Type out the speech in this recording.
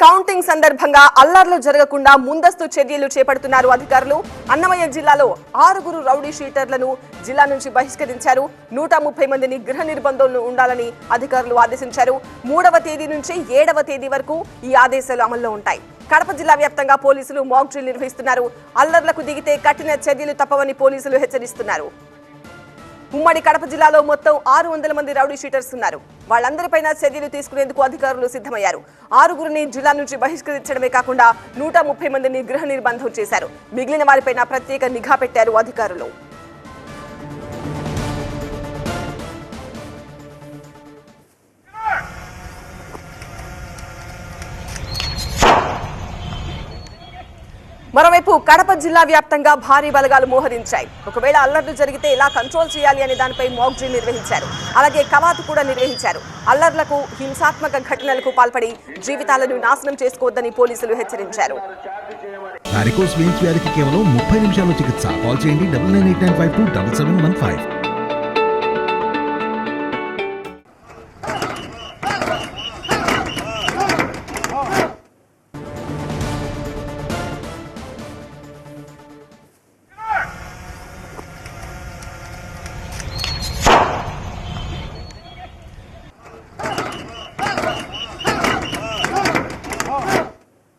Counting సందర్భంగా అల్లర్లు జరగకుండా ముందస్తు చర్యలు చేపడుతున్నారు అధికారులు. అన్నమయ్య జిల్లాలో 6 రౌడీ షీటర్లను జిల్లా నుంచి బహిష్కరించారు. 130 మందిని గృహ నిర్బంధంలో ఉండాలని అధికారులు ఆదేశించారు. 3వ తేదీ నుంచి 7వ తేదీ వరకు ఈ ఆదేశాలు అమల్లో ఉంటాయి. కడప జిల్లా వ్యాప్తంగా పోలీసులు మాక్ డ్రిల్ నిర్వహిస్తున్నారు. అల్లర్లకు దిగితే కఠిన చర్యలు తప్పవని పోలీసులు హెచ్చరిస్తున్నారు. ఉమ్మడి కడప జిల్లాలో మొత్తం 600 మంది రౌడీ షీటర్స్ ఉన్నారు. వాళ్ళందరిపైన చర్యలు తీసుకునేందుకు అధికారులు సిద్ధమయ్యారు. 6 జిల్లా నుంచి బహిష్కరించడమే కాకుండా 130 మందిని గృహ నిర్బంధం చేశారు. మిగిలిన వారిపైన ప్రత్యేక నిఘా పెట్టారు అధికారులు. మరోవైపు కడప జిల్లా వ్యాప్తంగా భారీ బలగాలు మోహరించాయి. ఒకవేళ అల్లర్లు జరిగితే ఎలా కంట్రోల్ చేయాలి అనే దానిపై మాక్ డ్రిల్ నిర్వహించారు. అలాగే కవాతు కూడా నిర్వహించారు. అల్లర్లకు, హింసాత్మక ఘటనలకు పాల్పడి జీవితాలను నాశనం చేసుకోవద్దని పోలీసులు హెచ్చరించారు. వారికోస్ వెయిన్స్ వ్యాధికి కేవలం 30 నిమిషాల్లో చికిత్స. కాల్ చేయండి 9989527715.